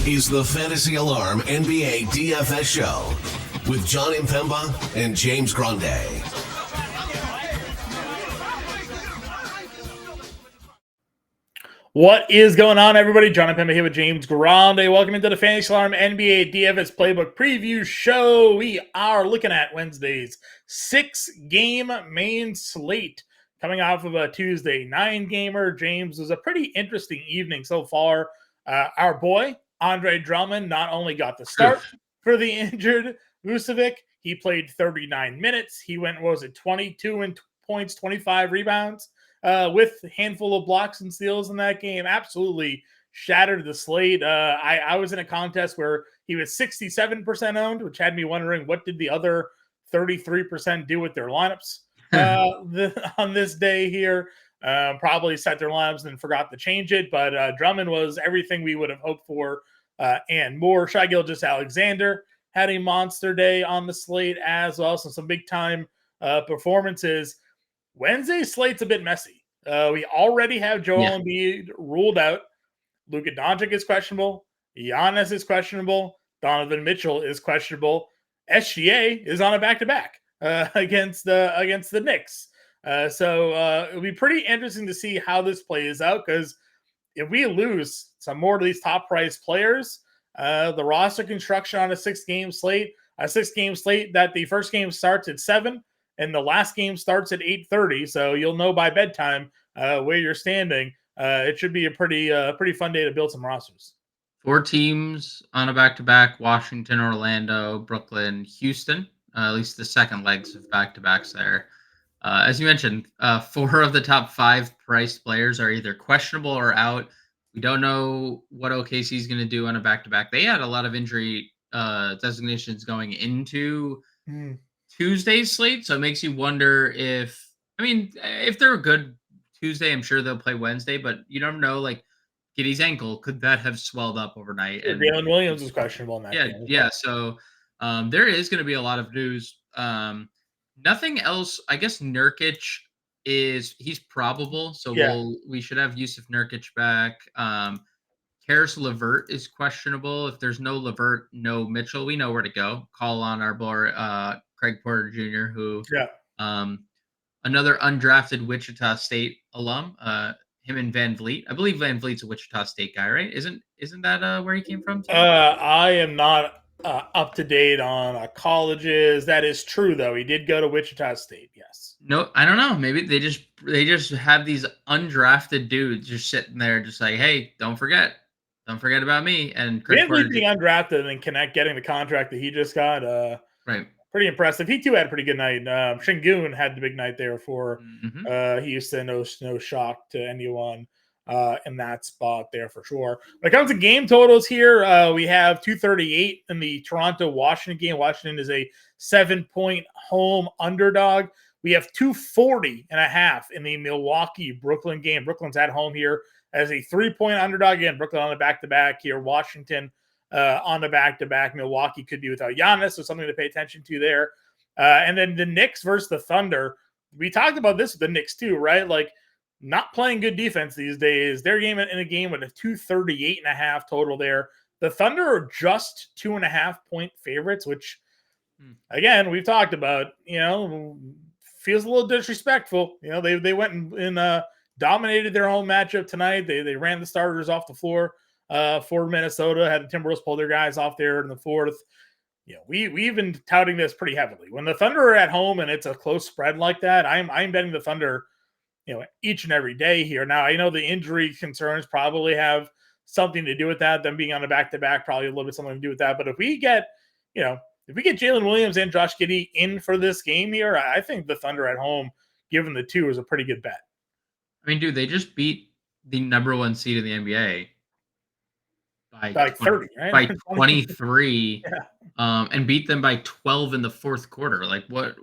is the Fantasy Alarm NBA DFS show with Jon Impemba and James Grande. What is going on, everybody? Jon Impemba here with James Grande. Welcome into the Fantasy Alarm NBA DFS Playbook Preview Show. We are looking at Wednesday's 6-game main slate coming off of a Tuesday 9-gamer. James, was a pretty interesting evening so far. Our boy, Andre Drummond, not only got the start for the injured Vucevic, he played 39 minutes. He went, 22 points, 25 rebounds. With a handful of blocks and steals in that game. Absolutely shattered the slate. I was in a contest where he was 67% owned, which had me wondering what did the other 33% do with their lineups on this day here. Probably set their lineups and forgot to change it, but Drummond was everything we would have hoped for and more. Shai Gilgeous-Alexander had a monster day on the slate as well, so some big-time performances. Wednesday's slate's a bit messy. We already have Joel Embiid ruled out. Luka Doncic is questionable. Giannis is questionable. Donovan Mitchell is questionable. SGA is on a back-to-back against the Knicks. So it'll be pretty interesting to see how this plays out, because if we lose some more of these top-priced players, the roster construction on a 6-game slate that the first game starts at 7, and the last game starts at 8:30, so you'll know by bedtime where you're standing. It should be a pretty fun day to build some rosters. 4 teams on a back-to-back: Washington, Orlando, Brooklyn, Houston. At least the second legs of back-to-backs there. As you mentioned, 4 of the top 5 priced players are either questionable or out. We don't know what OKC is going to do on a back-to-back. They had a lot of injury designations going into Tuesday's slate, so it makes you wonder if they're a good Tuesday, I'm sure they'll play Wednesday, but you don't know, like Giddey's ankle, could that have swelled up overnight? And Jalen Williams is questionable in that game. Yeah. So there is going to be a lot of news. Nothing else. I guess Nurkic he's probable, so we should have Yusuf Nurkic back. Karis LeVert is questionable. If there's no LeVert, no Mitchell, we know where to go. Call on our boy, Craig Porter Jr., who another undrafted Wichita State alum. Him and Van Vliet. I believe Van Vliet's a Wichita State guy, right? Isn't that where he came from? I am not up to date on colleges. That is true, though. He did go to Wichita State. Yes. No, I don't know. Maybe they just have these undrafted dudes just sitting there, just like, hey, don't forget about me. And Van Vliet being undrafted and getting the contract that he just got. Right. Pretty impressive. He too had a pretty good night. Şengün had the big night there for Houston. No shock to anyone in that spot there for sure. When it comes to game totals here, we have 238 in the Toronto-Washington game. Washington is a 7-point home underdog. We have 240.5 in the Milwaukee-Brooklyn game. Brooklyn's at home here as a 3-point underdog. Again, Brooklyn on the back-to-back here. Washington on the back-to-back. Milwaukee could be without Giannis, so something to pay attention to there. And then the Knicks versus the Thunder. We talked about this with the Knicks too, right? Like, not playing good defense these days. They're in a game with a 238.5 total there. The Thunder are just 2.5-point favorites, which, again, we've talked about, feels a little disrespectful. They went and dominated their own matchup tonight. They ran the starters off the floor for Minnesota, had the Timberwolves pull their guys off there in the fourth. We've been touting this pretty heavily. When the Thunder are at home and it's a close spread like that, I'm betting the Thunder, each and every day here. Now, I know the injury concerns probably have something to do with that. Them being on a back-to-back probably a little bit something to do with that. But if we get Jalen Williams and Josh Giddey in for this game here, I think the Thunder at home, given the 2, is a pretty good bet. I mean, dude, they just beat the number 1 seed in the NBA by 30, right? By 23, and beat them by 12 in the fourth quarter. Like, what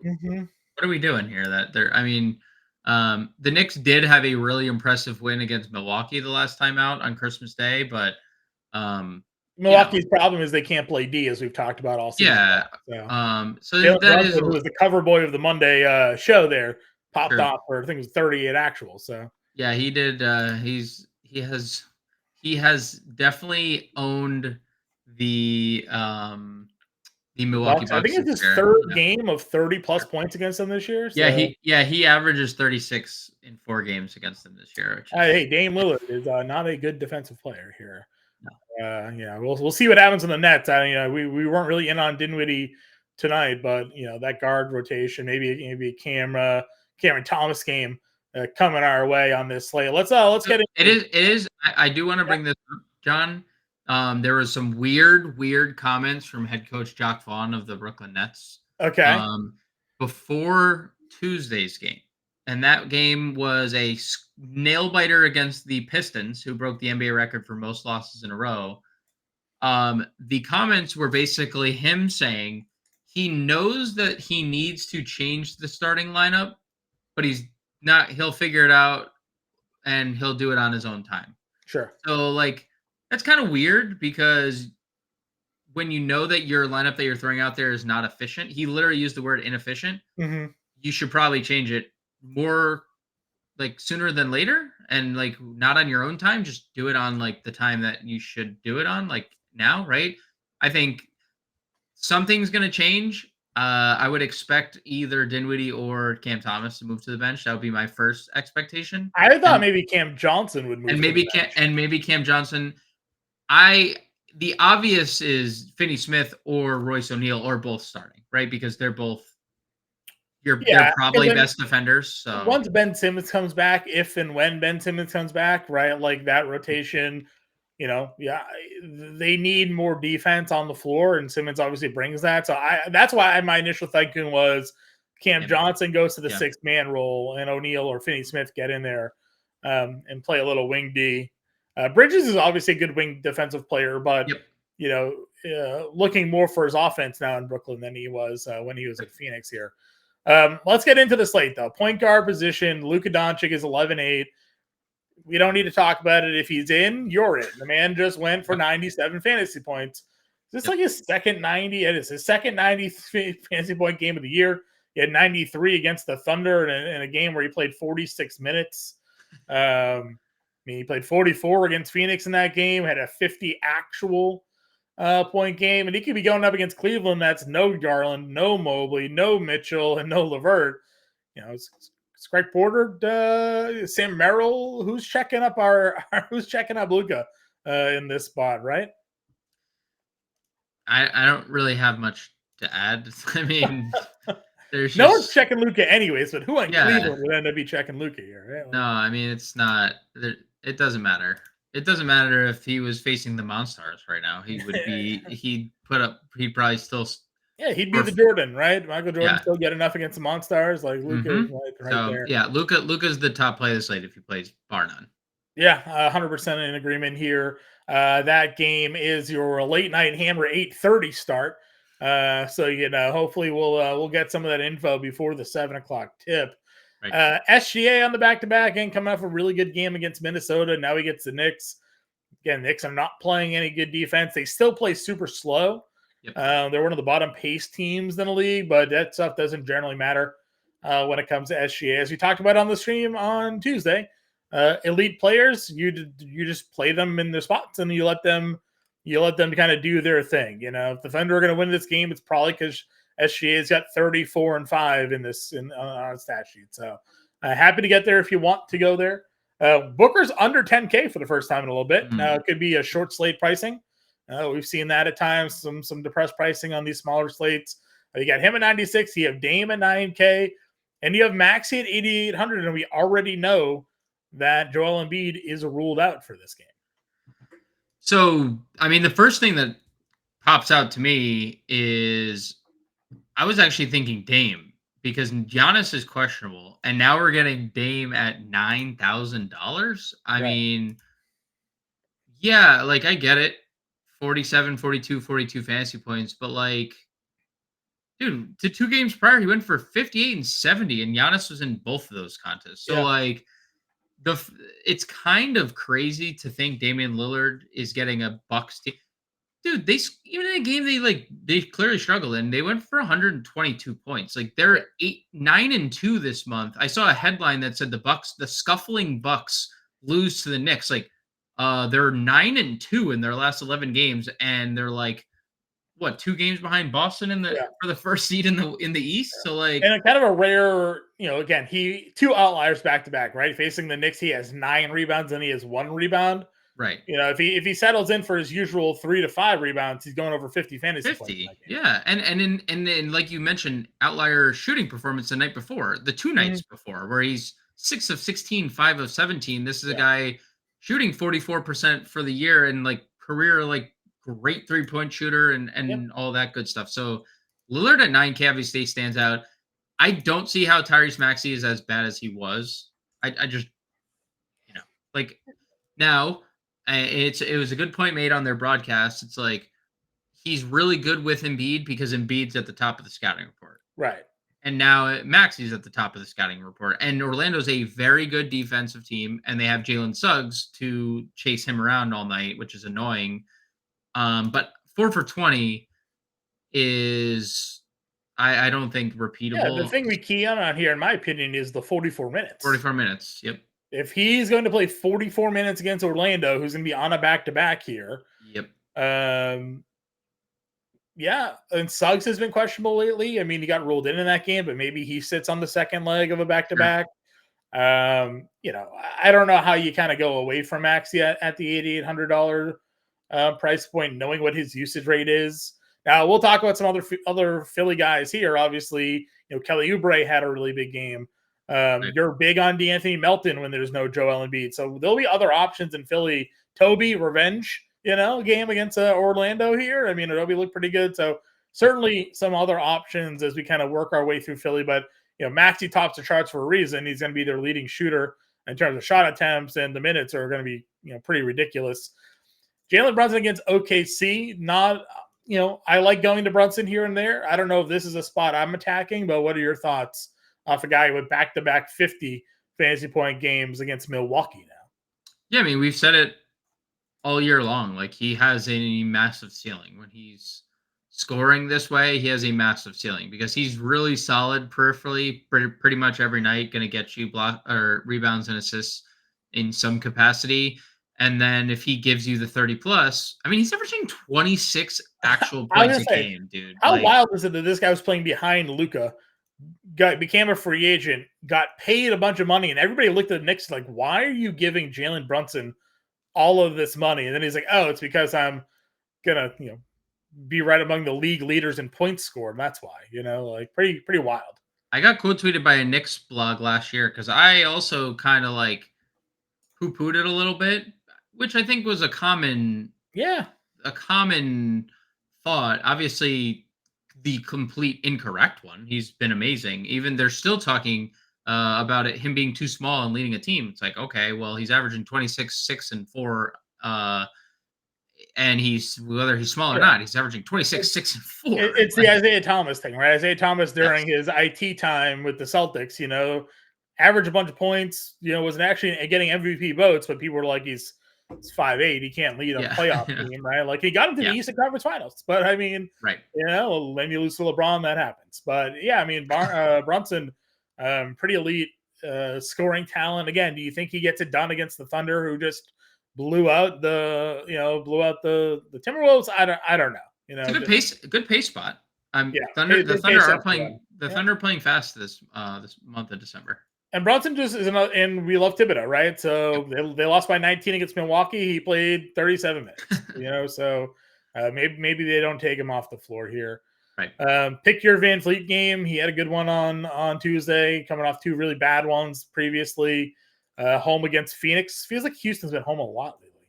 are we doing here? The Knicks did have a really impressive win against Milwaukee the last time out on Christmas Day, but Milwaukee's problem is they can't play D, as we've talked about all season. So Jalen that Brunson, who was the cover boy of the Monday show there, popped off for, I think it was 38 actual. So yeah, he did. He has definitely owned the Milwaukee I Bucks think it's this his year. third game of 30+ points against them this year. So. He averages 36 in 4 games against them this year. Which is, Hey, Dame Lillard is not a good defensive player here. No. Yeah, we'll see what happens in the Nets. We weren't really in on Dinwiddie tonight, but that guard rotation, maybe a Cameron Thomas game coming our way on this slate. Let's get it. It is. I do want to bring this up, John. There was some weird comments from head coach Jock Vaughn of the Brooklyn Nets. Okay. Before Tuesday's game, and that game was a nail biter against the Pistons, who broke the NBA record for most losses in a row. The comments were basically him saying he knows that he needs to change the starting lineup, but he's not. He'll figure it out, and he'll do it on his own time. Sure. So, that's kind of weird because when you know that your lineup that you're throwing out there is not efficient, he literally used the word inefficient. Mm-hmm. You should probably change it more sooner than later, and not on your own time. Just do it on the time that you should do it on, now, right? I think something's going to change. I would expect either Dinwiddie or Cam Thomas to move to the bench. That would be my first expectation. I thought maybe Cam Johnson would move, and maybe Cam Johnson. The obvious is Finney Smith or Royce O'Neal, or both starting, right? Because they're both they're probably best defenders. So once Ben Simmons comes back, if and when Ben Simmons comes back, right, that rotation, they need more defense on the floor, and Simmons obviously brings that. So that's why my initial thinking was Cam Johnson goes to the 6-man role, and O'Neal or Finney Smith get in there and play a little wing D. Bridges is obviously a good wing defensive player, but looking more for his offense now in Brooklyn than he was when he was at Phoenix here. Let's get into the slate, though. Point guard position, Luka Doncic is 11-8. We don't need to talk about it. If he's in, you're in. The man just went for 97 fantasy points. Is this his second 90? It is his second 90 fantasy point game of the year. He had 93 against the Thunder in a game where he played 46 minutes. He played 44 against Phoenix in that game, had a 50 actual point game, and he could be going up against Cleveland. That's no Garland, no Mobley, no Mitchell, and no LeVert. It's Greg Porter, Sam Merrill. Who's checking up Luka in this spot, right? I don't really have much to add. I mean, there's no one's checking Luka anyways, but who in Cleveland would end up be checking Luka here? Right? No, I mean, it's not. It doesn't matter. It doesn't matter if he was facing the Monstars right now. He would be. He'd probably still. Yeah, he'd be the Jordan, right? Michael Jordan still get enough against the Monstars, like Luka, right there. Yeah, Luka's the top play of the slate if he plays, bar none. Yeah, 100% in agreement here. That game is your late night hammer 8:30 start. So hopefully we'll get some of that info before the 7:00 tip. Right. SGA on the back-to-back and coming off a really good game against Minnesota. Now he gets the Knicks. Again, Knicks are not playing any good defense. They still play super slow. Yep. They're one of the bottom pace teams in the league, but that stuff doesn't generally matter when it comes to SGA. As we talked about on the stream on Tuesday, elite players, you just play them in their spots and you let them kind of do their thing. If the Thunder are going to win this game, it's probably because SGA's got 34 and 5 on stat sheet. So happy to get there if you want to go there. Booker's under 10K for the first time in a little bit. Now it could be a short slate pricing. We've seen that at times, some depressed pricing on these smaller slates. You got him at 96, you have Dame at 9K, and you have Maxey at 8,800, and we already know that Joel Embiid is ruled out for this game. So, I mean, the first thing that pops out to me is I was actually thinking Dame because Giannis is questionable, and now we're getting Dame at $9,000. I mean, yeah, I get it. 47, 42 fantasy points, but dude, to 2 games prior, he went for 58 and 70, and Giannis was in both of those contests. So it's kind of crazy to think Damian Lillard is getting a Bucks team. Dude, even in a game they clearly struggled and they went for 122 points. They're 9-2 this month. I saw a headline that said the scuffling Bucks lose to the Knicks. They're 9-2 in their last 11 games, and they're like, what, 2 games behind Boston for the first seed in the East. So like, and a kind of a rare, again, he 2 outliers back to back, right? Facing the Knicks, he has 9 rebounds and he has 1 rebound. right. If he settles in for his usual 3 to 5 rebounds, he's going over 50 fantasy points. 50, yeah, and then like you mentioned, outlier shooting performance the night before, the 2 nights before, where he's 6 of 16, 5 of 17. This is a guy shooting 44% for the year and like career like great 3-point shooter and all that good stuff. So Lillard at 9K obviously stands out. I don't see how Tyrese Maxey is as bad as he was. I just like now it was a good point made on their broadcast. It's like he's really good with Embiid because Embiid's at the top of the scouting report. Right. And now Maxey's at the top of the scouting report. And Orlando's a very good defensive team, and they have Jalen Suggs to chase him around all night, which is annoying. But 4 for 20 is, I don't think, repeatable. Yeah, the thing we key on here, in my opinion, is the 44 minutes. 44 minutes, yep. If he's going to play 44 minutes against Orlando, who's going to be on a back-to-back here. Yep. Yeah, and Suggs has been questionable lately. I mean, he got ruled in that game, but maybe he sits on the second leg of a back-to-back. Sure. I don't know how you kind of go away from Maxey at the $8,800 price point, knowing what his usage rate is. Now, we'll talk about some other Philly guys here. Obviously, Kelly Oubre had a really big game. Right. You're big on De'Anthony Melton when there's no Joel Embiid. So there'll be other options in Philly. Toby, revenge, game against Orlando here. I mean, it'll look pretty good. So certainly some other options as we kind of work our way through Philly. But, Maxey tops the charts for a reason. He's going to be their leading shooter in terms of shot attempts, and the minutes are going to be, pretty ridiculous. Jalen Brunson against OKC, not, I like going to Brunson here and there. I don't know if this is a spot I'm attacking, but what are your thoughts off a guy with back-to-back 50 fantasy point games against Milwaukee now? Yeah, I mean, we've said it all year long. Like, he has a massive ceiling. When he's scoring this way, he has a massive ceiling because he's really solid peripherally pretty much every night, going to get you rebounds and assists in some capacity. And then if he gives you the 30 plus, I mean, he's averaging 26 actual points a game, dude. How wild is it that this guy was playing behind Luka, became a free agent, got paid a bunch of money, and everybody looked at the Knicks like, why are you giving Jalen Brunson all of this money? And then he's like, oh, it's because I'm gonna, be right among the league leaders in points scored. And that's why, pretty wild. I got quote tweeted by a Knicks blog last year because I also kind of like poo-pooed it a little bit, which I think was a common thought. Obviously, the complete incorrect one. He's been amazing. Even they're still talking about him being too small and leading a team. It's like, okay, well, he's averaging 26, 6, and 4. And whether he's small or not, he's averaging 26, 6, and 4. It's the Isaiah Thomas thing, right? Isaiah Thomas during his IT time with the Celtics, averaged a bunch of points, wasn't actually getting MVP votes, but people were like, he's 5'8", he can't lead a playoff team, right? Like, he got into the Eastern Conference Finals, but I mean, right? When you lose to LeBron, that happens. But yeah, I mean, Brunson, pretty elite scoring talent. Again, do you think he gets it done against the Thunder, who just blew out the Timberwolves? I don't know. It's a good pace spot. The Thunder are playing. Thunder are playing fast this month of December. And Brunson just is and we love Thibodeau, right? So they lost by 19 against Milwaukee. He played 37 minutes, so maybe they don't take him off the floor here. Right. Pick your Van Fleet game. He had a good one on Tuesday, coming off 2 really bad ones previously. Home against Phoenix. Feels like Houston's been home a lot lately.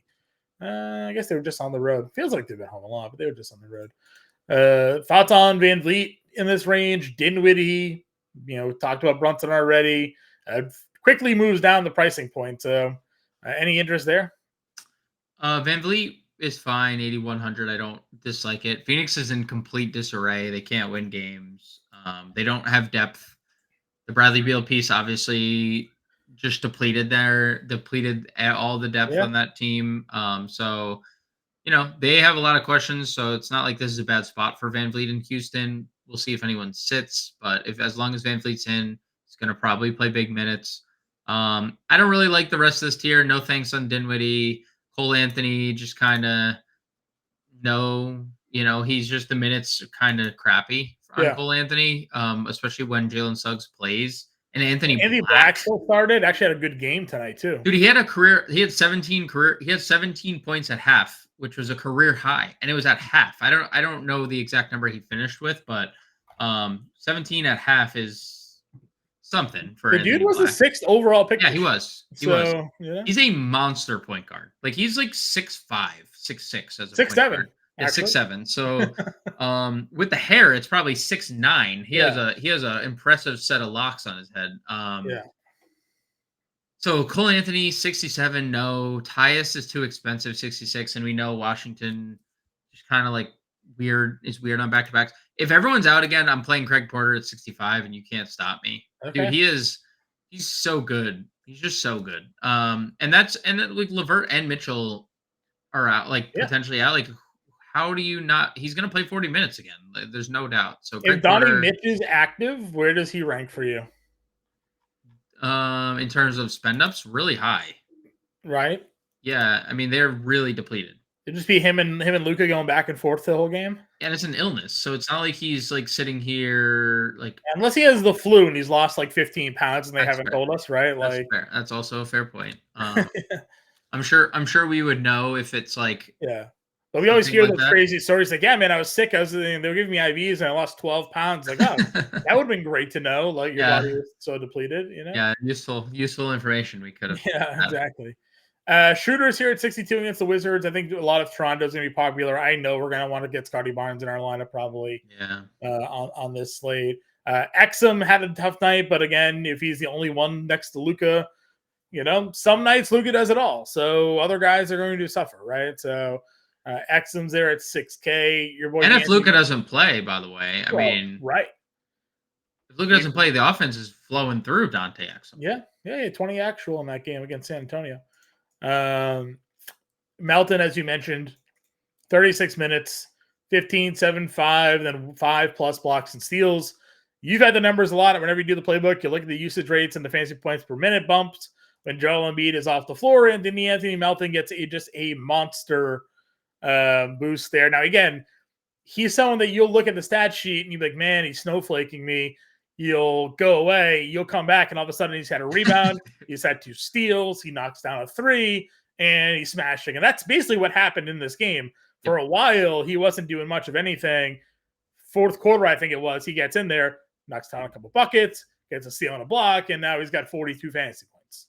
I guess they were just on the road. Feels like they've been home a lot, but they were just on the road. Thoughts on Van Vliet in this range? Dinwiddie, talked about Brunson already. Quickly moves down the pricing point. So any interest there? Van Vliet is fine, 8,100. I don't dislike it. Phoenix is in complete disarray. They can't win games. They don't have depth. The Bradley Beal piece obviously just depleted all the depth on that team. So, they have a lot of questions. So it's not like this is a bad spot for Van Vliet in Houston. We'll see if anyone sits, but as long as Van Vliet's in, he's going to probably play big minutes. I don't really like the rest of this tier. No thanks on Dinwiddie. Cole Anthony just kind of he's just the minutes kind of crappy on Yeah. Cole Anthony, especially when Jalen Suggs plays. And Anthony Black Black still started. Actually had a good game tonight too. Dude, he had 17 points at half, which was a career high, and it was at half. I don't know the exact number he finished with, but 17 at half is something for The Anthony dude was Black. the 6th overall pick. Yeah, he was. Yeah. He's a monster point guard. Like he's like 6'5", 6'6" as a 6'7". point guard. Yeah, 6'7". So with the hair, it's probably 6'9". He has a impressive set of locks on his head. Yeah. So Cole Anthony, 67, no. Tyus is too expensive, 66, and we know Washington is kind of like weird on back-to-backs. If everyone's out again, I'm playing Craig Porter at 65, and you can't stop me. Okay. Dude, he's so good. He's just so good. And then like LeVert and Mitchell are out, potentially out. Like, how do you not? He's gonna play 40 minutes again. There's no doubt. So if Donnie Mitch is active, where does he rank for you? In terms of spend ups, really high. Right. Yeah, I mean they're really depleted. It'd just be him and Luka going back and forth the whole game. And it's an illness, so it's not like he's like sitting here like unless he has the flu and he's lost like 15 pounds and they haven't fair. told us, right? That's Like fair. That's also a fair point. I'm sure we would know if it's like but we always hear those crazy stories like, yeah, man, I was sick. They were giving me IVs and I lost 12 pounds. Like, oh, that would have been great to know. Like your body was so depleted, Yeah, useful information we could have. Yeah, exactly. Shooters here at 62 against the Wizards. I think a lot of Toronto's going to be popular. I know we're going to want to get Scotty Barnes in our lineup probably on this slate. Exum had a tough night, but again, if he's the only one next to Luka, some nights Luka does it all. So other guys are going to suffer, right? So Exum's there at 6K. Your boy, and if Luka doesn't play, by the way, I mean, right. If Luka doesn't play, the offense is flowing through Dante Exum. Yeah, 20 actual in that game against San Antonio. Melton, as you mentioned, 36 minutes, 15, 7, 5, then 5+ blocks and steals. You've had the numbers a lot. Whenever you do the playbook, you look at the usage rates and the fantasy points per minute bumps when Joel Embiid is off the floor, and then De'Anthony Melton gets just a monster boost there. Now, again, he's someone that you'll look at the stat sheet and you'll be like, man, he's snowflaking me. You'll go away. You'll come back, and all of a sudden he's had a rebound. He's had 2 steals. He knocks down a 3, and he's smashing. And that's basically what happened in this game. For a while, he wasn't doing much of anything. Fourth quarter, I think it was, he gets in there, knocks down a couple buckets, gets a steal and a block, and now he's got 42 fantasy points.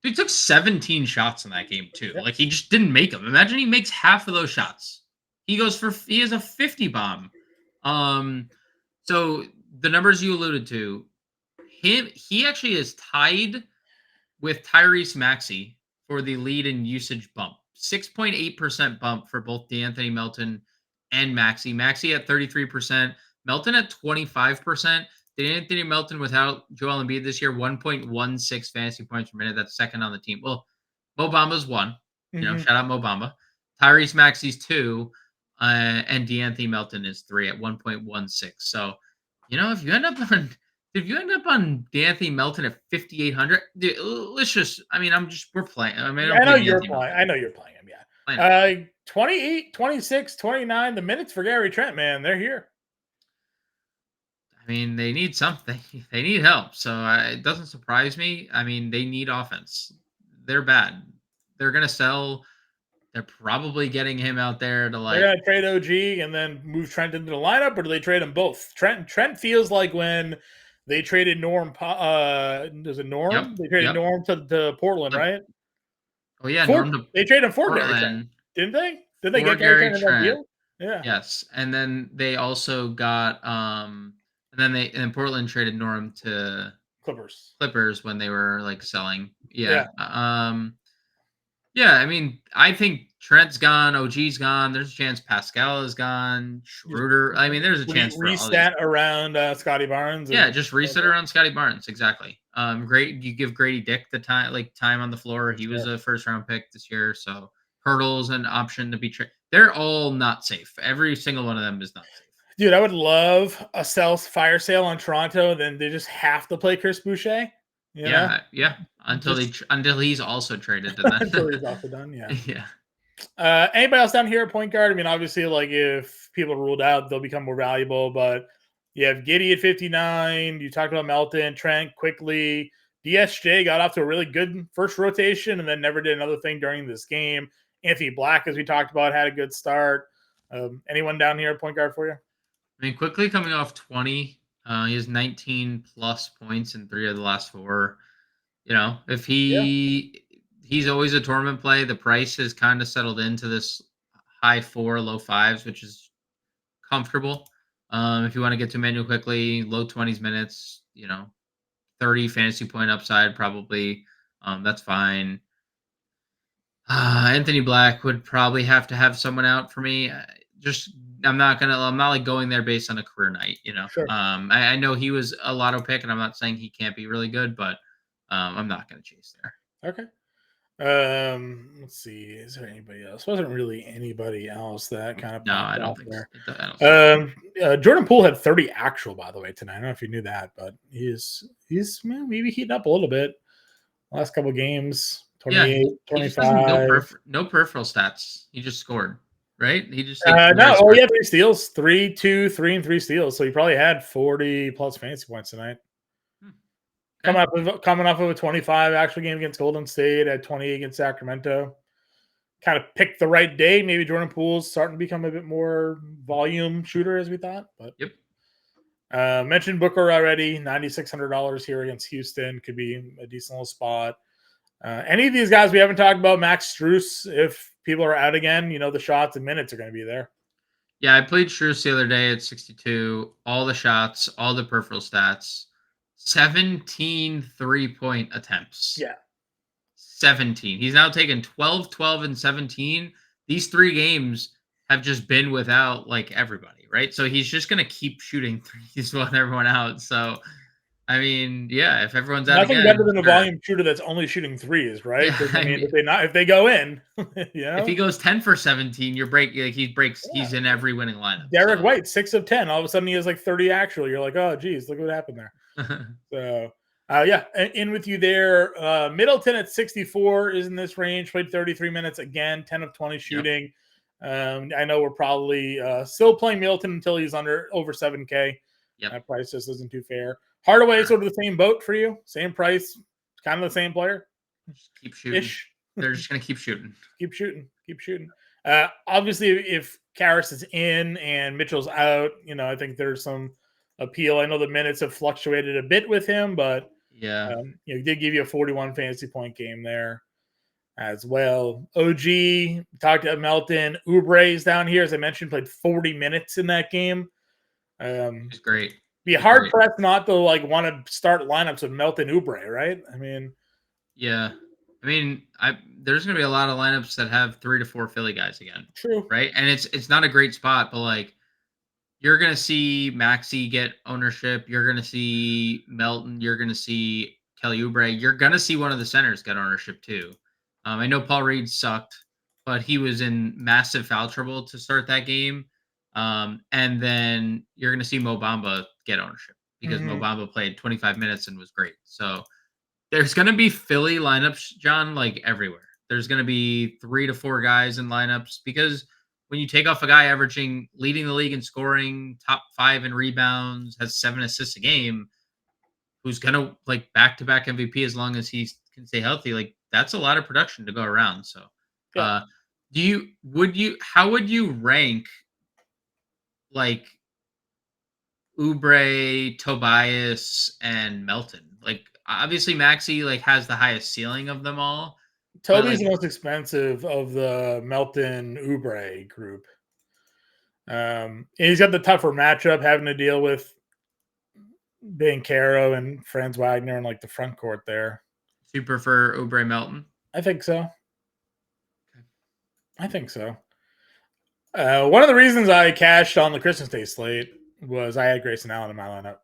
He took 17 shots in that game, too. Yeah. Like, he just didn't make them. Imagine he makes half of those shots. He has a 50 bomb. So the numbers you alluded to, he actually is tied with Tyrese Maxey for the lead in usage bump. 6.8% bump for both De'Anthony Melton and Maxey. Maxey at 33%, Melton at 25%. De'Anthony Melton without Joel Embiid this year, 1.16 fantasy points per minute. That's second on the team. Well, Mo Bamba's 1. Shout out Mo Bamba. Tyrese Maxey's 2. And De'Anthony Melton is 3 at 1.16. So, if you end up on De'Anthony Melton at 5,800, we're playing. I mean, I know you're playing. I know you're playing him. Yeah. 28, 26, 29. The minutes for Gary Trent, man, they're here. I mean, they need something. They need help. So it doesn't surprise me. I mean, they need offense. They're bad. They're gonna sell. They're probably getting him out there to They're gonna trade OG and then move Trent into the lineup, or do they trade them both? Trent feels like when they traded Norm. Is it Norm? Yep, they traded Norm to Portland, right? Oh yeah, they traded him for Gary Trent, didn't they? Did they get Gary Trent in that deal? Yeah. Yes, and then they also got and then Portland traded Norm to Clippers when they were like selling. Yeah. Yeah, I mean, I think Trent's gone, OG's gone. There's a chance Pascal is gone. Schroeder. I mean, there's a chance for reset around Scotty Barnes. Yeah, just reset around Scotty Barnes. Exactly. Great. You give Grady Dick the time on the floor. He was a first round pick this year, so Hurdle's an option to be traded. They're all not safe. Every single one of them is not safe. Dude, I would love a fire sale on Toronto. Then they just have to play Chris Boucher. You know? Yeah. Until he's also traded, and Until he's then also done, yeah. yeah. Anybody else down here at point guard? I mean, obviously, like if people are ruled out, they'll become more valuable. But you have Giddey at 59. You talked about Melton, Trent quickly. DSJ got off to a really good first rotation and then never did another thing during this game. Anthony Black, as we talked about, had a good start. Anyone down here at point guard for you? I mean, quickly coming off 20, he has 19 plus points in 3 of the last 4. You know, if he's always a tournament play, the price has kind of settled into this high 4, low 5s, which is comfortable. If you want to get to Emmanuel quickly, low 20s minutes, 30 fantasy point upside probably. That's fine. Anthony Black would probably have to have someone out for me. I'm not like going there based on a career night, Sure. I know he was a lotto pick, and I'm not saying he can't be really good, but I'm not going to chase there. Okay. Let's see. Is there anybody else? Wasn't really anybody else that kind of I don't off think there. so. I don't think Jordan Poole had 30 actual, by the way, tonight. I don't know if you knew that, but he's maybe heating up a little bit. Last couple games, 28, 25. No peripheral stats. He just scored, right? He just no. Oh yeah, 3 steals, 3, 2, 3, and 3 steals. So he probably had 40 plus fantasy points tonight. Coming off of a 25 actual game against Golden State, at 28 against Sacramento. Kind of picked the right day. Maybe Jordan Poole's starting to become a bit more volume shooter as we thought. But mentioned Booker already. $9,600 here against Houston could be a decent little spot. Any of these guys we haven't talked about, Max Strus, if people are out again, the shots and minutes are going to be there. Yeah, I played Strus the other day at 62. All the shots, all the peripheral stats. 17 3-point attempts. Yeah. 17. He's now taken 12, 12, and 17. These 3 games have just been without like everybody, right? So he's just going to keep shooting threes with everyone out. So, I mean, yeah, if everyone's out nothing again, better than a volume shooter that's only shooting threes, right? Yeah, I mean, if they go in, if he goes 10 for 17, he's in every winning lineup. Derek White, 6 of 10. All of a sudden, he has like 30 actual. You're like, oh, geez, look what happened there. So, in with you there. Middleton at 64 is in this range. Played 33 minutes again, 10 of 20 shooting. Yep. I know we're probably still playing Middleton until he's over 7K. Yep. That price just isn't too fair. Hardaway sort of the same boat for you, same price, kind of the same player. Just keep shooting. They're just gonna keep shooting. Keep shooting. Obviously, if Karras is in and Mitchell's out, I think there's some appeal. I know the minutes have fluctuated a bit with him, but he did give you a 41 fantasy point game there as well. OG talked about Melton. Oubre's down here, as I mentioned, played 40 minutes in that game. It's great. Be hard pressed not to want to start lineups with Melton Oubre, right? I mean, yeah. I mean, there's going to be a lot of lineups that have 3 to 4 Philly guys again. True. Right? And it's not a great spot, but you're going to see Maxey get ownership. You're going to see Melton. You're going to see Kelly Oubre. You're going to see one of the centers get ownership too. I know Paul Reed sucked, but he was in massive foul trouble to start that game. And then you're going to see Mo Bamba get ownership because Mo Bamba played 25 minutes and was great. So there's going to be Philly lineups, John, everywhere. There's going to be 3 to 4 guys in lineups because when you take off a guy leading the league in scoring, top 5 in rebounds, has 7 assists a game, who's going to back-to-back MVP as long as he can stay healthy, that's a lot of production to go around. So how would you rank Oubre, Tobias, and Melton? Obviously Maxey has the highest ceiling of them all. Toby's the most expensive of the Melton Oubre group. He's got the tougher matchup, having to deal with Banchero and Franz Wagner in the front court there. Do you prefer Oubre Melton? I think so. Okay. I think so. One of the reasons I cashed on the Christmas Day slate was I had Grayson Allen in my lineup.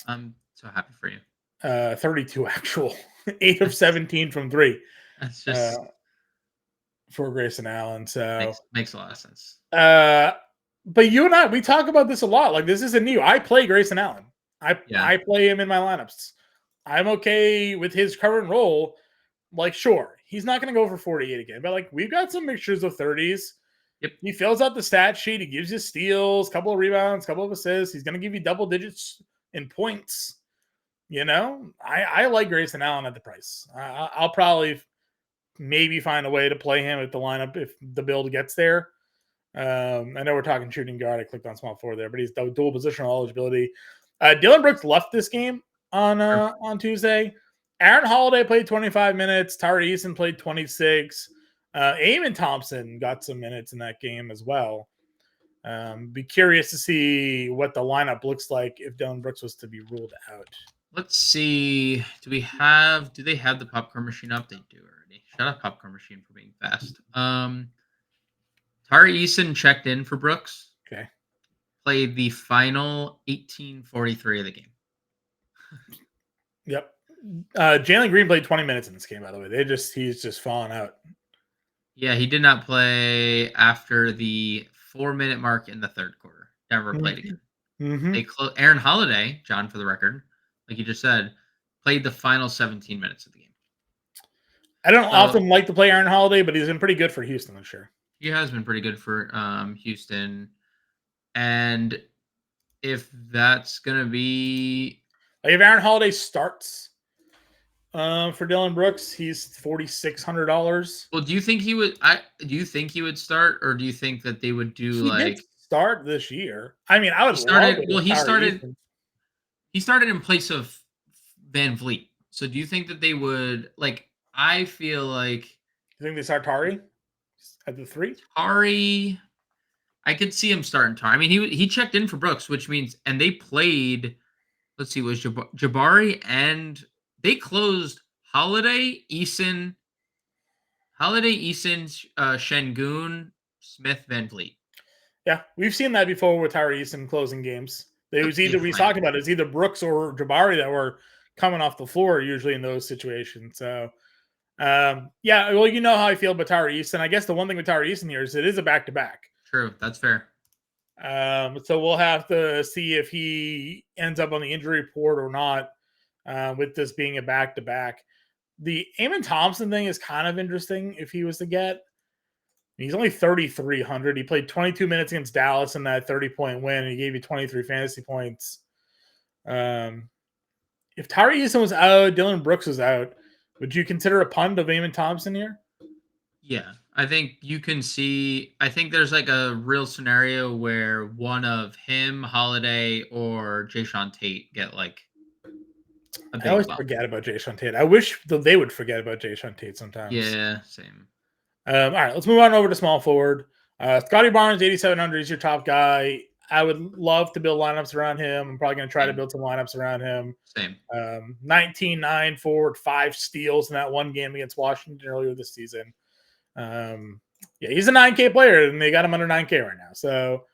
I'm so happy for you. 32 actual, 8 of 17 from 3. That's just for Grayson Allen. So makes a lot of sense. But you and I, we talk about this a lot. This isn't new. I play Grayson Allen. I play him in my lineups. I'm okay with his current role. Like, sure, he's not going to go for 48 again, but like we've got some mixtures of 30s. Yep. He fills out the stat sheet. He gives you steals, couple of rebounds, couple of assists. He's going to give you double digits in points. I like Grayson Allen at the price. I'll probably maybe find a way to play him at the lineup if the build gets there. I know we're talking shooting guard. I clicked on small forward there, but he's dual positional eligibility. Dylan Brooks left this game on Tuesday. Aaron Holiday played 25 minutes. Tari Eason played 26. Eamon Thompson got some minutes in that game as well. Be curious to see what the lineup looks like if Dylan Brooks was to be ruled out. Let's see. Do they have the popcorn machine up? They do already. Shut up, popcorn machine, for being fast. Tari Eason checked in for Brooks. Okay. Played the final 18:43 of the game. Yep. Jalen Green played 20 minutes in this game, by the way. He's just falling out. Yeah, he did not play after the 4-minute mark in the third quarter. Never played again. Mm-hmm. Aaron Holiday, John, for the record, like you just said, played the final 17 minutes of the game. I don't often like to play Aaron Holiday, but he's been pretty good for Houston, I'm sure. He has been pretty good for Houston. And if that's going to be... Like if Aaron Holiday starts for Dylan Brooks, he's $4,600. Well, do you think he would? Do you think he would start, or do you think that they would do he like did start this year? I mean, I would started. love it. Well, he started. He started in place of Van Vliet. So, do you think that they would like? I feel like. You think they start Tari at the 3? Tari, I could see him starting Tari. I mean, he checked in for Brooks, which means, and they played. Let's see, was Jabari, and they closed Holiday, Eason, Şengün, Smith, Van Vliet. Yeah, we've seen that before with Tari Eason closing games. He's talking about it's either Brooks or Jabari that were coming off the floor usually in those situations. So, yeah, well, you know how I feel about Tari Eason. I guess the one thing with Tari Eason here is it is a back-to-back. True, that's fair. So we'll have to see if he ends up on the injury report or not with this being a back-to-back. The Eamon Thompson thing is kind of interesting if he was to get. He's only 3,300. He played 22 minutes against Dallas in that 30-point win, and he gave you 23 fantasy points. If Tari Eason was out, Dylan Brooks was out, would you consider a punt of Eamon Thompson here? Yeah, I think you can see. I think there's like a real scenario where one of him, Holiday, or Jayshawn Tate get like a big I always bump. forget about Jayshawn Tate. I wish they would forget about Jayshawn Tate sometimes. Yeah, same. All right, let's move on over to small forward. Scotty Barnes, 8,700 is your top guy. I would love to build lineups around him. I'm probably going to try to build some lineups around him. Same. 19-9 forward, 5 steals in that one game against Washington earlier this season. Yeah, he's a 9K player, and they got him under 9K right now. So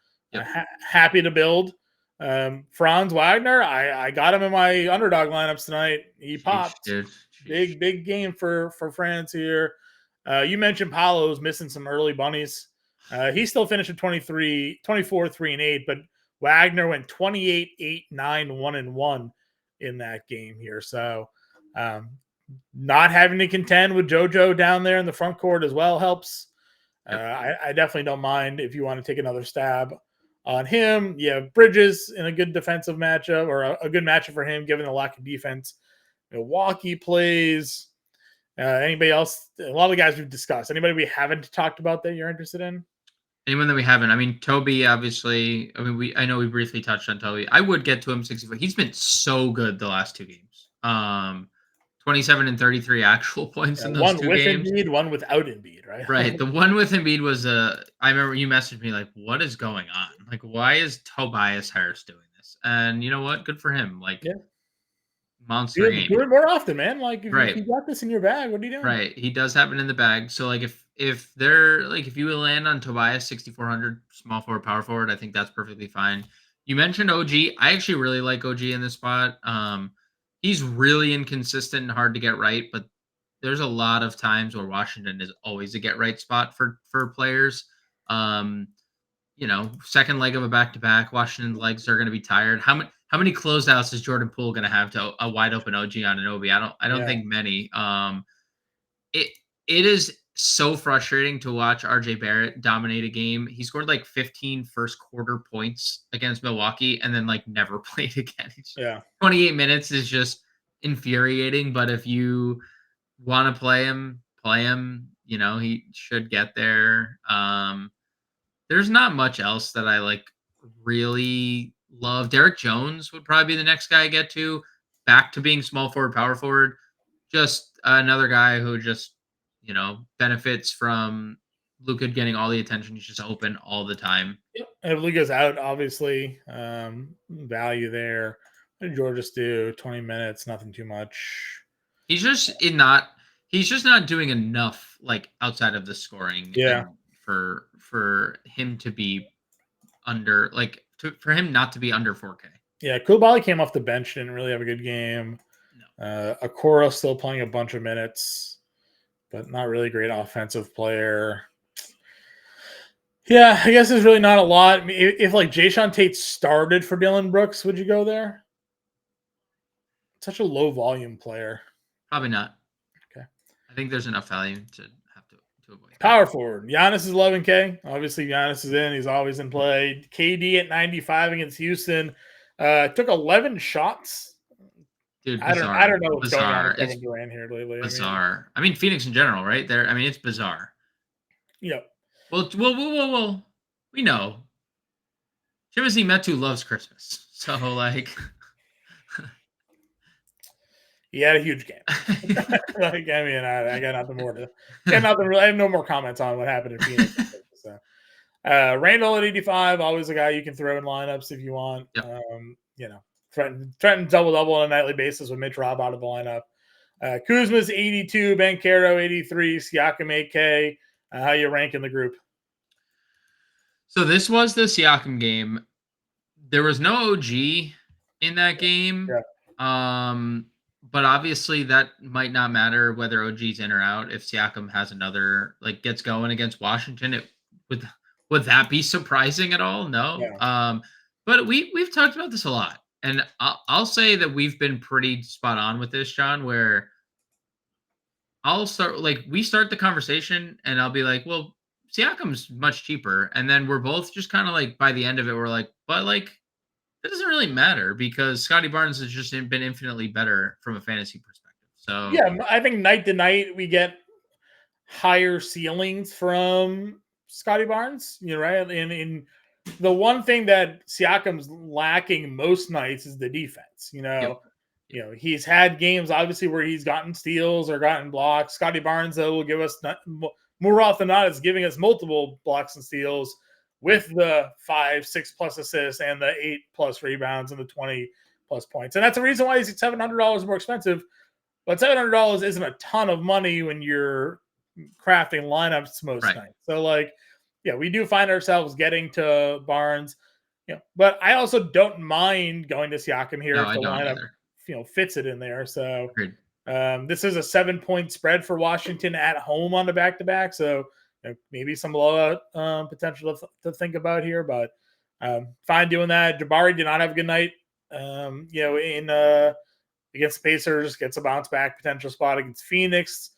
happy to build. Franz Wagner, I got him in my underdog lineups tonight. He popped. Big game for Franz here. You mentioned Paolo's missing some early bunnies. He still finished at 24, 3 and 8, but Wagner went 28, 8, 9, 1 and 1 in that game here. So not having to contend with JoJo down there in the front court as well helps. I definitely don't mind if you want to take another stab on him. You have Bridges in a good defensive matchup, or a good matchup for him given the lack of defense. Milwaukee plays. Anybody else? A lot of the guys we've discussed. Anybody we haven't talked about that you're interested in? Anyone that we haven't? I mean, Toby, obviously. I mean, I know we briefly touched on Toby. I would get to him 64. He's been so good the last 2 games. 27 and 33 actual points in those 2 games. One with Embiid, one without Embiid, right? Right. The one with Embiid was I remember you messaged me like, what is going on? Like, why is Tobias Harris doing this? And you know what? Good for him. Like, monster game. Do it more often, man. Like, if you got this in your bag, what are you doing? Right. He does have it in the bag. So, like, if they're like, if you will land on Tobias 6,400 small forward, power forward, I think that's perfectly fine. You mentioned OG. I actually really like OG in this spot. He's really inconsistent and hard to get right, but there's a lot of times where Washington is always a get right spot for players. second leg of a back-to-back. Washington's legs are going to be tired. How many closeouts is Jordan Poole going to have to a wide open OG on Anunoby? I don't think many. It is so frustrating to watch RJ Barrett dominate a game. He scored like 15 first quarter points against Milwaukee and then like never played again. 28 minutes is just infuriating, but if you want to play him, he should get there. There's not much else that I like really love. Derek Jones would probably be the next guy I get to. Back to being small forward, power forward. Just another guy who just, benefits from Luka getting all the attention. He's just open all the time. Yep. And if Luka's out, obviously, value there. What did Georges do? 20 minutes, nothing too much. He's just not doing enough, like outside of the scoring. Yeah. For him to be under, for him not to be under 4K. Yeah, Koulibaly came off the bench, didn't really have a good game. No. Okoro still playing a bunch of minutes, but not really great offensive player. Yeah, I guess there's really not a lot. If like Jayshawn Tate started for Dillon Brooks, would you go there? Such a low volume player. Probably not. Okay. I think there's enough value to have to avoid. Power forward. Giannis is 11K. Obviously, Giannis is in. He's always in play. KD at 95 against Houston. Took 11 shots. Dude, I don't know what's going on with Kevin Durant here lately. Bizarre. I mean, Phoenix in general, right? It's bizarre. Yep. Well. We know. Chimezie Metu loves Christmas. So, like... He had a huge game. I got nothing more to... I have no more comments on what happened in Phoenix. So. Randall at 85, always a guy you can throw in lineups if you want. Yep. Threaten double-double on a nightly basis with Mitch Robb out of the lineup. Kuzma's 82, Banchero 83, Siakam 8K. How you rank in the group? So this was the Siakam game. There was no OG in that game. Yeah. But obviously that might not matter whether OG's in or out. If Siakam has another, gets going against Washington, would that be surprising at all? No. Yeah. But we've talked about this a lot. And I'll say that we've been pretty spot on with this, John, where I'll start, we start the conversation and I'll be like, well, Siakam's much cheaper. And then we're both just kind of by the end of it, we're like, but it doesn't really matter because Scotty Barnes has just been infinitely better from a fantasy perspective. So yeah, I think night to night we get higher ceilings from Scotty Barnes, right? And the one thing that Siakam's lacking most nights is the defense. Yep. He's had games obviously where he's gotten steals or gotten blocks. Scotty Barnes though will give us more often than not is giving us multiple blocks and steals with the 5-6+ assists and the 8+ rebounds and the 20+ points. And that's the reason why he's $700 more expensive. But $700 isn't a ton of money when you're crafting lineups most nights. So we do find ourselves getting to Barnes, but I also don't mind going to Siakam here if the lineup fits it in there. So this is a 7-point spread for Washington at home on the back-to-back. So maybe some blowout potential to think about here, but fine doing that. Jabari did not have a good night. Against Pacers, gets a bounce back potential spot against Phoenix.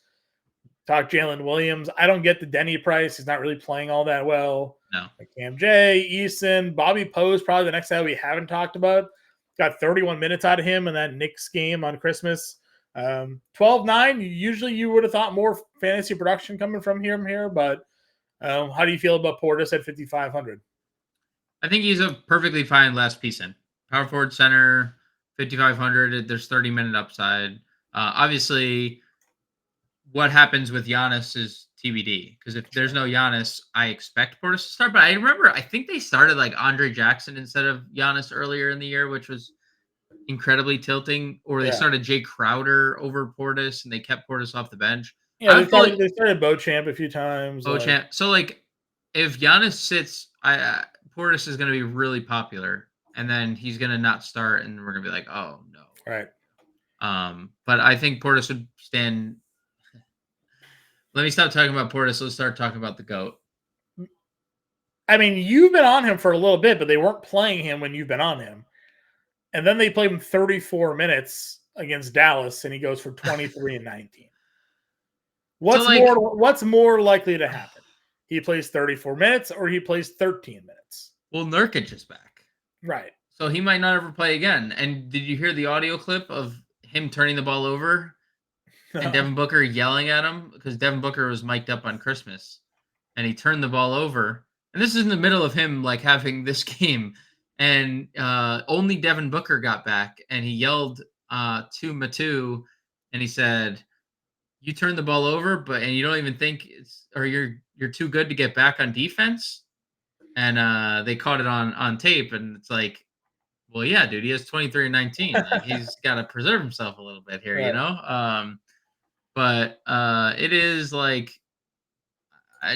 Talk Jalen Williams. I don't get the Denny price. He's not really playing all that well. No. Cam J, Eason, Bobby Poe's probably the next guy we haven't talked about. Got 31 minutes out of him in that Knicks game on Christmas. 12-9. Usually you would have thought more fantasy production coming from here, but how do you feel about Portis at 5,500? I think he's a perfectly fine last piece in. Power forward center, 5,500. There's 30-minute upside. Obviously, what happens with Giannis is TBD. Because if there's no Giannis, I expect Portis to start. But I think they started Andre Jackson instead of Giannis earlier in the year, which was incredibly tilting. Or they started Jay Crowder over Portis, and they kept Portis off the bench. Yeah, they started Beauchamp a few times. Beauchamp. So, if Giannis sits, Portis is going to be really popular. And then he's going to not start, and we're going to be like, oh, no. Right. But I think Portis would stand. Let me stop talking about Portis. Let's start talking about the GOAT. I mean, you've been on him for a little bit, but they weren't playing him when you've been on him. And then they played him 34 minutes against Dallas, and he goes for 23 and 19. What's more likely to happen? He plays 34 minutes or he plays 13 minutes. Well, Nurkic is back. Right. So he might not ever play again. And did you hear the audio clip of him turning the ball over and Devin Booker yelling at him? Because Devin Booker was mic'd up on Christmas. And he turned the ball over. And this is in the middle of him like having this game. And only Devin Booker got back. And he yelled to Matu. And he said, you turned the ball over, and you don't even think you're too good to get back on defense. And they caught it on tape, and it's like, well, yeah, dude, he has 23 and 19. Like, he's got to preserve himself a little bit here, right. you know. But it is like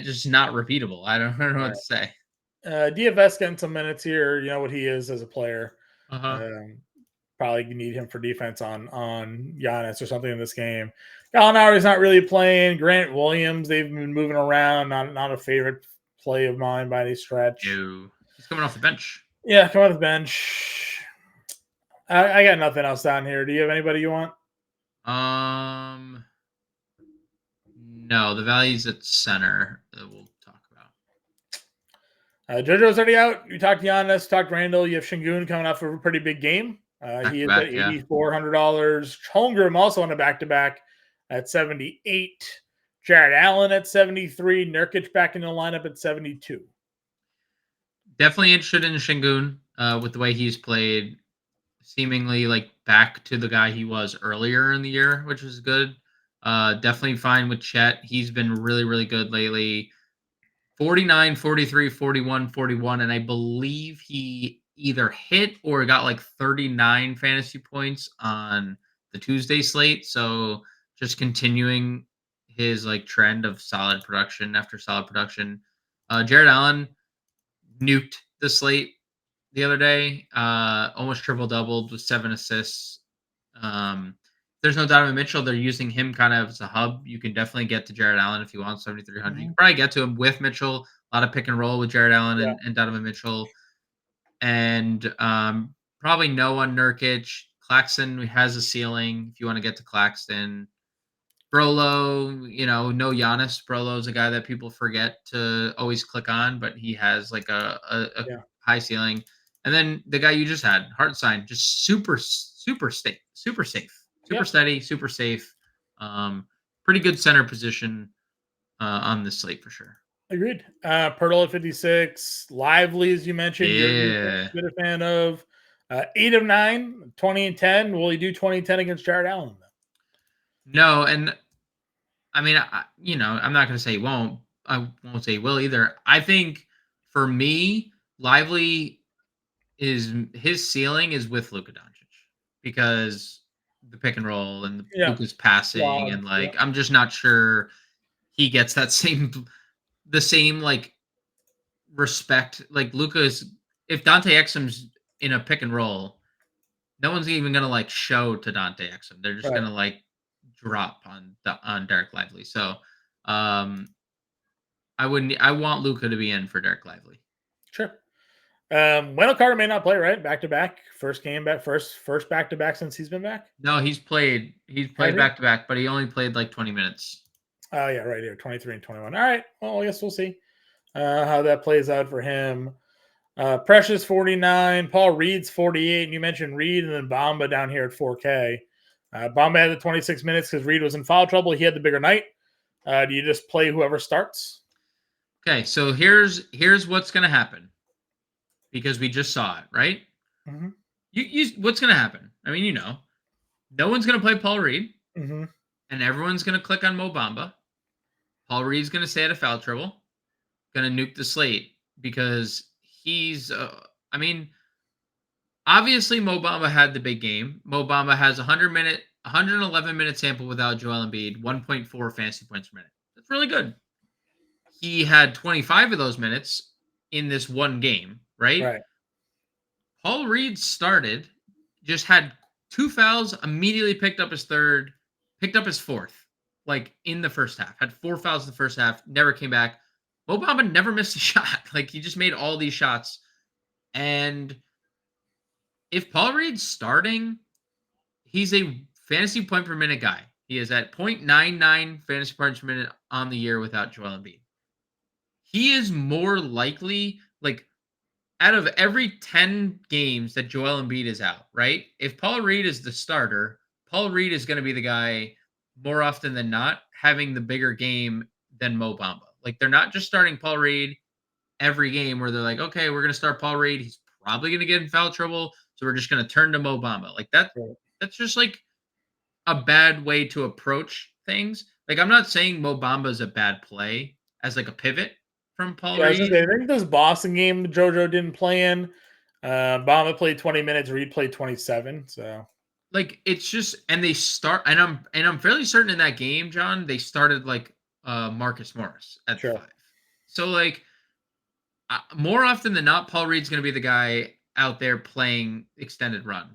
just not repeatable. I don't know what to say. DFS getting some minutes here. You know what he is as a player. Probably need him for defense on Giannis or something in this game. Gallinari's not really playing. Grant Williams, they've been moving around. Not a favorite play of mine by any stretch. No. He's coming off the bench. Yeah, come off the bench. I got nothing else down here. Do you have anybody you want? No, the value's at center that we'll talk about. JoJo's already out. You talked Giannis, talked Randall. You have Şengün coming off of a pretty big game. He is at $8,400. Holmgren also on a back-to-back at 78. Jared Allen at 73. Nurkic back in the lineup at 72. Definitely interested in Şengün with the way he's played. Seemingly like back to the guy he was earlier in the year, which is good. Definitely fine with Chet. He's been really, really good lately. 49, 43, 41, 41. And I believe he either hit or got like 39 fantasy points on the Tuesday slate. So just continuing his like trend of solid production after solid production. Jared Allen nuked the slate the other day, almost triple-doubled with 7 assists. There's no Donovan Mitchell. They're using him kind of as a hub. You can definitely get to Jared Allen if you want 7,300. You can probably get to him with Mitchell. A lot of pick and roll with Jared Allen and Donovan Mitchell. And probably no on Nurkic. Claxton has a ceiling if you want to get to Claxton. Brolo, no Giannis. Brolo's a guy that people forget to always click on, but he has like a high ceiling. And then the guy you just had, Hartenstein, just super safe, super steady, super safe. Pretty good center position on this slate for sure. Agreed. Pirtle at 56. Lively, as you mentioned. Yeah. You're a fan of. 8 of 9, 20 and 10. Will he do 20 and 10 against Jared Allen? No, and I mean, I'm not going to say he won't. I won't say he will either. I think for me, Lively his ceiling is with Luka Doncic because the pick and roll and Luka's passing and I'm just not sure he gets that the same like respect. Like Luka's, if Dante Exum's in a pick and roll, no one's even gonna like show to Dante Exum. They're just gonna like drop on Derek Lively. So I want Luka to be in for Derek Lively. Sure. Wendell Carter may not play, right? Back to back, first game back, first back to back since he's been back. No, he's played back to back, but he only played like 20 minutes. Oh yeah, right here, 23 and 21. All right, well I guess we'll see how that plays out for him. Precious 49, Paul Reed's 48, and you mentioned Reed and then Bamba down here at 4K. Bamba had the 26 minutes because Reed was in foul trouble. He had the bigger night. Do you just play whoever starts? Okay, so here's what's gonna happen. Because we just saw it, right? Mm-hmm. What's going to happen? I mean, no one's going to play Paul Reed, and everyone's going to click on Mo Bamba. Paul Reed's going to stay out of foul trouble, going to nuke the slate because he's. Obviously Mo Bamba had the big game. Mo Bamba has 111 minute sample without Joel Embiid, 1.4 fantasy points per minute. That's really good. He had 25 of those minutes in this one game. Right. Paul Reed started, just had 2 fouls, immediately picked up his third, picked up his fourth, like in the first half. Had 4 fouls in the first half, never came back. Mo Bamba never missed a shot. Like, he just made all these shots. And if Paul Reed's starting, he's a fantasy point per minute guy. He is at 0.99 fantasy points per minute on the year without Joel Embiid. He is more likely, like, out of every 10 games that Joel Embiid is out, right? If Paul Reed is the starter, Paul Reed is going to be the guy more often than not having the bigger game than Mo Bamba. Like, they're not just starting Paul Reed every game where they're like, okay, we're going to start Paul Reed. He's probably going to get in foul trouble, so we're just going to turn to Mo Bamba. Like, that's just like a bad way to approach things. Like, I'm not saying Mo Bamba is a bad play as like a pivot from Paul I Reed. think this Boston game JoJo didn't play in. Bamba played 20 minutes, Reed played 27. So Like, it's just, and they start, and I'm fairly certain in that game, John, they started like Marcus Morris at sure. 5. So like, more often than not, Paul Reed's going to be the guy out there playing extended run.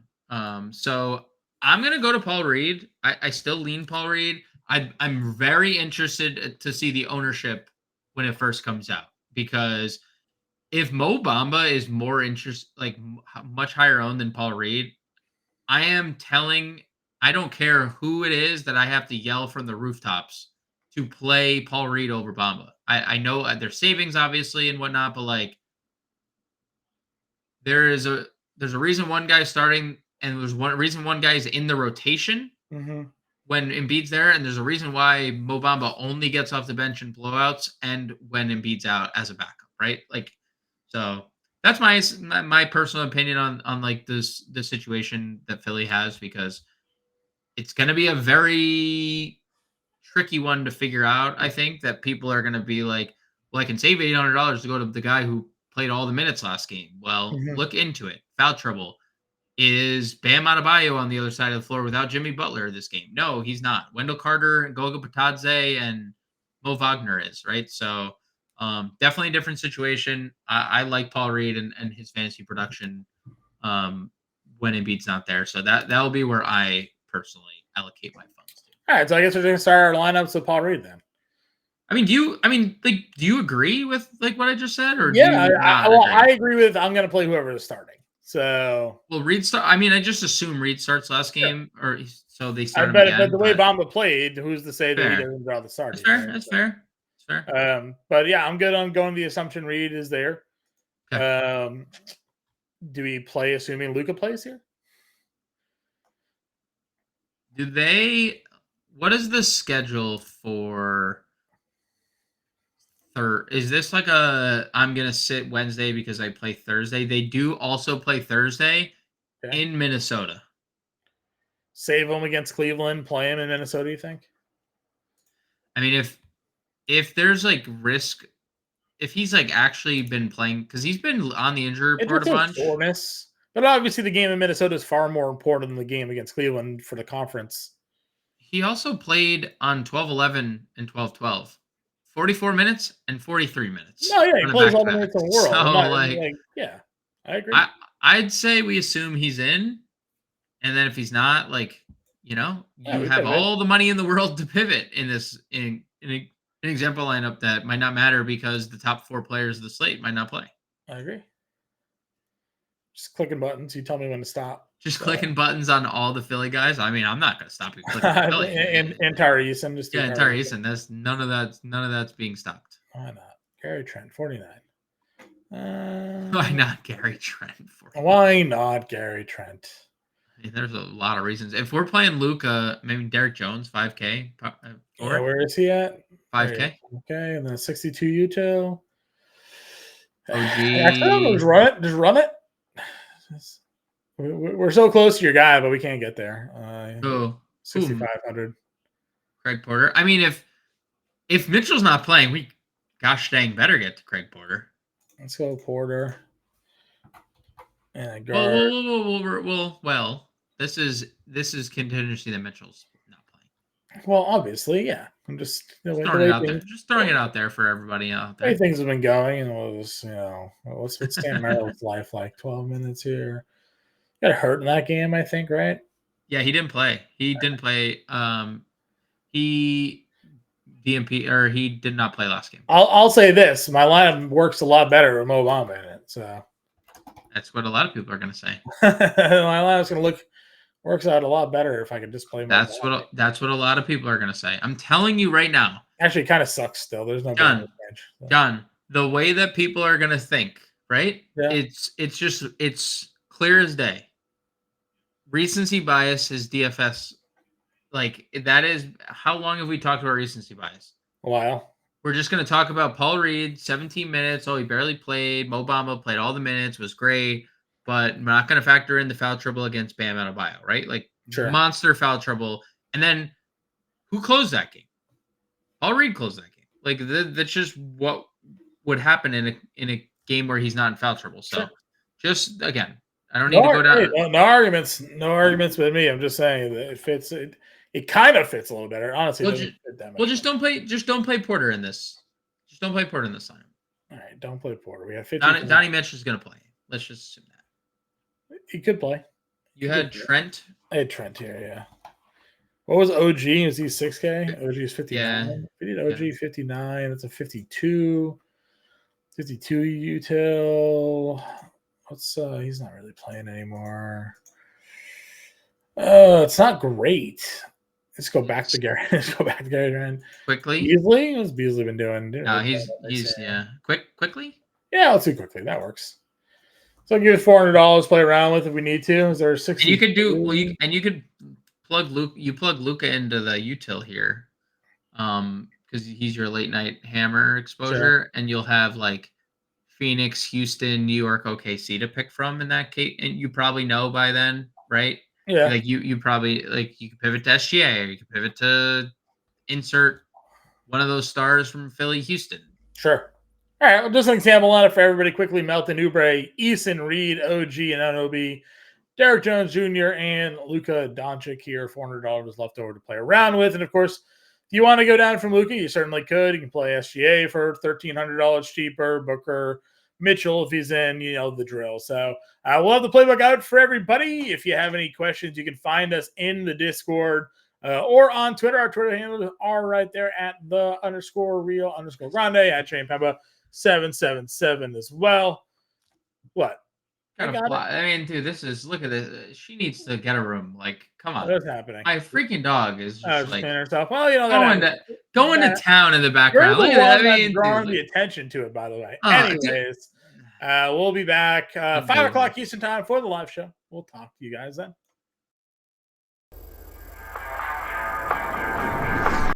So I'm going to go to Paul Reed. I still lean Paul Reed. I'm very interested to see the ownership when it first comes out, because if Mo Bamba is more much higher owned than Paul Reed, I don't care who it is that I have to yell from the rooftops to play Paul Reed over Bamba. I know there's savings obviously and whatnot, but like, there's a reason one guy's starting, and there's one reason one guy's in the rotation when Embiid's there, and there's a reason why Mo Bamba only gets off the bench in blowouts and when Embiid's out as a backup, right? Like, so that's my personal opinion on like the situation that Philly has, because it's going to be a very tricky one to figure out. I think that people are going to be like, well, I can save $800 to go to the guy who played all the minutes last game. Well, look into it. Foul trouble. Is Bam Adebayo on the other side of the floor without Jimmy Butler this game? No, he's not. Wendell Carter, Goga Patadze, and Mo Wagner is, right? So definitely a different situation. I like Paul Reed and his fantasy production when Embiid's not there. So that'll be where I personally allocate my funds to. All right, so I guess we're going to start our lineups with Paul Reed then. I mean, do you agree with like what I just said, or Yeah, do you not agree? I agree with. I'm going to play whoever is starting. So Reed start. I mean, I just assume Reed starts last game, or so they start him bet, again. but the way Bamba played, who's to say that he doesn't draw the start? That's fair. That's fair. That's fair. But yeah, I'm good on going the assumption Reed is there. Okay. Do we play assuming Luka plays here? What is the schedule for is this like I'm gonna sit Wednesday because I play Thursday? They do also play Thursday in Minnesota. Save him against Cleveland, play him in Minnesota, you think? I mean, if there's like risk, if he's like actually been playing, because he's been on the injury report a bunch. Soreness. But obviously the game in Minnesota is far more important than the game against Cleveland for the conference. He also played on 12-11 and 12-12. 44 minutes and 43 minutes. No, yeah, he plays all the minutes in the world. So, yeah, I agree. I'd say we assume he's in, and then if he's not, like, you have all the money in the world to pivot in this in an example lineup that might not matter because the top 4 players of the slate might not play. I agree. Just clicking buttons. You tell me when to stop. Just clicking buttons on all the Philly guys. I mean, I'm not going to stop you clicking on Philly. and Tyrese. I'm just and Tyrese. That's none of that's being stopped. Why not? Gary Trent, 49. Why not Gary Trent? 49? Why not Gary Trent? I mean, there's a lot of reasons. If we're playing Luka, maybe Derek Jones, 5K. Where is he at? 5K. Okay, and then 62 Uto. OG. Just run it. We're so close to your guy, but we can't get there. 6,500. Craig Porter. I mean, if Mitchell's not playing, we gosh dang better get to Craig Porter. Let's go Porter. And Well, this is contingency that Mitchell's not playing. Well, obviously, yeah. I'm just throwing it out there for everybody out there. The way things have been going, and what's Stan Merrill's life like? 12 minutes here. Got hurt in that game, I think, right? Yeah, he didn't play. He DMP, or he did not play last game. I'll say this: my lineup works a lot better with Mo Bamba in it. So that's what a lot of people are going to say. my lineup's going to works out a lot better if I could just play Mo Bamba. That's what a lot of people are going to say. I'm telling you right now. Actually, it kind of sucks still. There's no John. So. John, the way that people are going to think, right? Yeah. It's clear as day. Recency bias is DFS. Like, that is, how long have we talked about recency bias? A while. We're just going to talk about Paul Reed, 17 minutes. Oh, he barely played. Mo Bamba played all the minutes, was great. But we're not going to factor in the foul trouble against Bam Adebayo, right? Like, sure. Monster foul trouble. And then, who closed that game? Paul Reed closed that game. Like, that's just what would happen in a game where he's not in foul trouble. So, just, again, I don't need to go down. Hey, no arguments. No arguments with me. I'm just saying that it fits. It kind of fits a little better. Honestly, just don't play Porter in this. Just don't play Porter in this lineup. All right, don't play Porter. We have 50. Donnie Mitch is going to play. Let's just assume that. He could play. You had Trent? I had Trent here, yeah. What was OG? Is he 6K? OG is 59. Yeah. We did OG 59. That's a 52. 52 util. What's he's not really playing anymore. It's not great. Let's go back to Gary. Let's go back to Gary Trent. Quickly? Beasley? What's Beasley been doing? No, he's yeah. Quickly? Yeah, let's do quickly. That works. So I'll give it $400 to play around with if we need to. Is there 60? You could do you could plug Luke. You plug Luka into the util here, because he's your late night hammer exposure, and you'll have like Phoenix, Houston, New York, OKC to pick from in that case, and you probably know by then, right? Yeah. Like you probably you could pivot to SGA, or you could pivot to insert one of those stars from Philly, Houston. Sure. All right, well, just an example lineup for everybody quickly. Melton, Oubre, Eason, Reed, OG, and NOB. Derek Jones Jr. and Luka Doncic here. $400 left over to play around with. And, of course, if you want to go down from Luka, you certainly could. You can play SGA for $1,300 cheaper. Booker, Mitchell if he's in, the drill. So we'll have the playbook out for everybody. If you have any questions, you can find us in the Discord or on Twitter. Our Twitter handles are right there at _real_grande at Jon Impemba 777 as well. What? I mean, dude, look at this. She needs to get a room. Like, come on. What's happening? My freaking dog is just like herself. Well, going to town in the background. Look at that. I mean, drawing the attention to it, by the way. Anyways, we'll be back 5 o'clock Eastern time for the live show. We'll talk to you guys then.